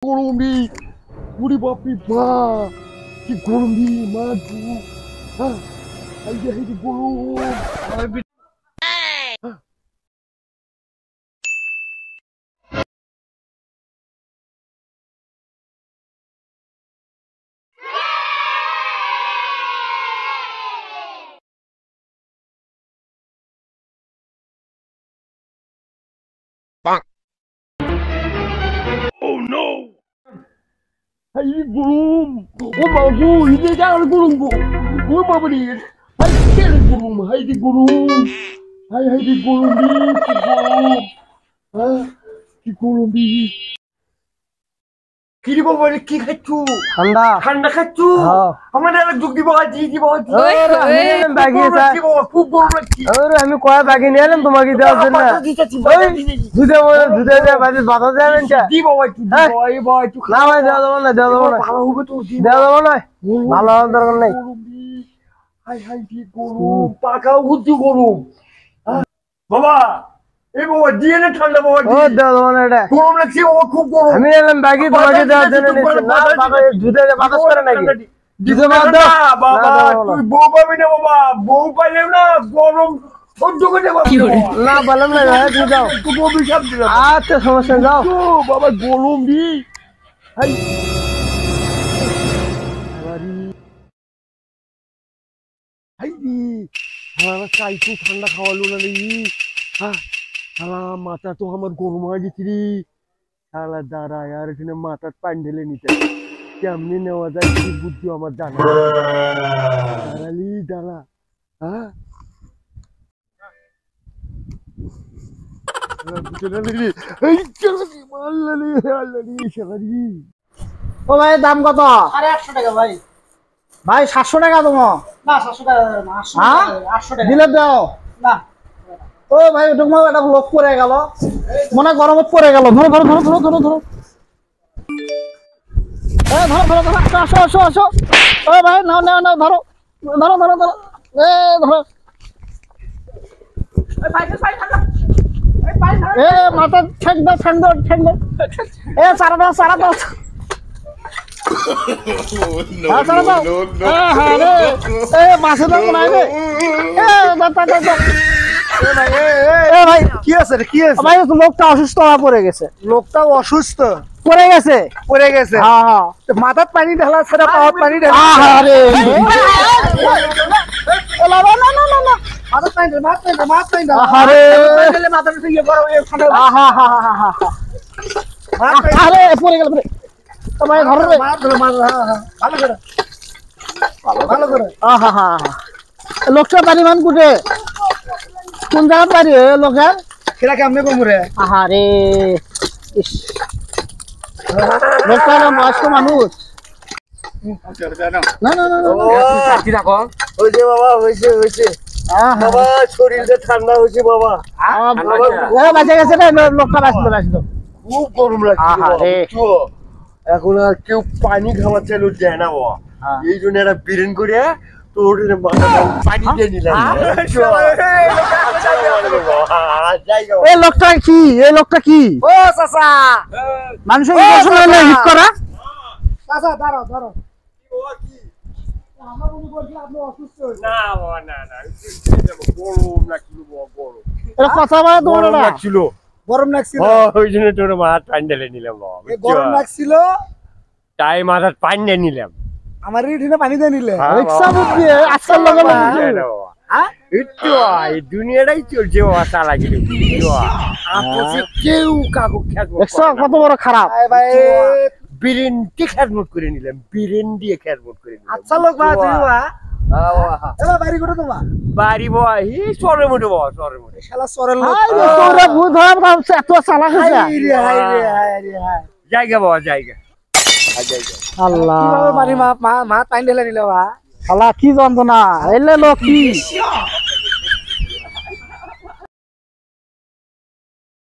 গরমই উড়ি বাপি মা কি গরমই মা জু হ্যাঁ এই যে গরম Oh no! Hay đi gulum, ô bảo gu, ini jangan gulum gu, gue mau beli, hay kiri gulum, hay di gulum, hay di gulum di gulum, ah di gulum di, kiri bawa beli kiri kacu, handa kacu, hamba dah juk di bawah ji, bagi sa, আমি কয় বাকি নিলাম তোমাকে দেওয়ার জন্য দুধে দুধে বাজে বাধা যাবেন di bawah itu, di bawah itu, না ভাই দেওয়া যাবে না দেওয়া যাবে না ভালো হবে তো দেওয়া যাবে না ভালো হওয়ার দরকার নেই hay di gulum, pakau huju gulum, বাবা এই বাবা দিয়ে না ঠান্ডা বাবা ও দেওয়া যাবে না এটা গরম লাগছে বাবা খুব গরম আমি নিলাম বাকি তোমাকে দেওয়ার জন্য নিচ্ছি না বাবা দুধে বাতাস করে নাকি দুধে বাতাস বাবা তুই বউ পাবি না বাবা বউ পাইলে না গরম সহ্য করে বাবা না বললাম না ভাই তুমি যাও তুই অভিশাপ দিলাম আচ্ছা সমস্যা নেই, যাও বাবা গরম দি হাই হাই দি আমার চাইছি ঠান্ডা খাওয়ালো না রে হ্যাঁ শালা মাথা তো আমার গরম হয়ে গেছে রে শালা দাঁড়া আর এখানে মাথার পানি ঢেলে নিতে কেমনি নেওয়া যায় কি বুদ্ধি আমার জানা দাঁড়ালি দাঁড়া হ্যাঁ ও ভাই দাম কত? 800 টাকা ভাই। ভাই 700 টাকা তোমার না 700 টাকা না 800 টাকা দিলে দাও না। ও ভাই তোমার একটা লোক পড়ে গেল মনে গরমত পড়ে গেল ধরো ধরো ধরো ধরো ধরো ধরো ধরো ধরো ধরো আসো আসো আসো ও ভাই নাও নাও নাও ধরো ধরো ধরো ধরো ধরো এই ভাই ঠান্ডা এই ভাই এ মাথা ঠেক দাও ঠেক দাও ঠেক দাও এ সারা দাও সারা দাও মাছে দাও নাই রে ভাই কি আছে কি আছে ভাই লোকটা অসুস্থ হয়ে পড়ে গেছে লোকটা অসুস্থ পড়ে গেছে পড়ে গেছে হ্যাঁ হ্যাঁ মাথার পানি ঢালা ছাড়া পাওয়ার পানি ঢালা আরে মাথা পাইন আরে মাথা ইয়ে করো এই ঠান্ডা আরে পড়ে গেল ভাই ধরো রে ভালো করে ভালো করে লোকটা বাড়ি মান কুটে কোন জায়গার বাড়ি লোকের খেলা কেমনে কমরে আহারে লোকটা বয়স্ক মানুষ না না না ওই যে বাবা হয়েছে বাবা শরীরটা ঠান্ডা হয়েছে বাবা বাঁচে গেছে না লোকটা বাঁচলো খুব গরম লাগছে এখন আর কেউ পানি খাওয়ার চাইলো দেয় না বাবা এই জন্য একটা বিরিন করে তোর পানি দিয়ে নিলাম এই লোকটা কি এই লোকটা কি ও চাচা মানুষের হিট করা চাচা দাঁড়াও দাঁড়াও কথা বলা তোমার লাগছিল গরম লাগছিল ওই জন্য তোর মাথার পানি ঢেলে নিলাম গরম লাগছিল তাই মাথার পানি দিয়ে নিলাম আমার রিঠিনে পানি দিয়ে নিলে রিক্সা বুদ্ধি আজকাল লগে দুনিয়াটাই চলছে বাবা চালাকি কেউ কাকু কত বড় খারাপ ভাই বিরিন দিয়ে খেজমত করে নিলাম বিরিন দিয়ে খেজমত করে নিলাম আচ্ছা লোক বা তুই এবার বাড়ি করে তোমার বাড়ি বাবা এই চরের মধ্যে বাবা চরের মধ্যে শালা সরের লোক তোরা ভূত ধরা এত চালাক হয়েছে জায়গা বাবা জায়গা আল্লাহ কিভাবে বাড়ি মা পানি ঢেলে নিল বা আল্লাহ কি যন্ত্রণা এলে লোক কি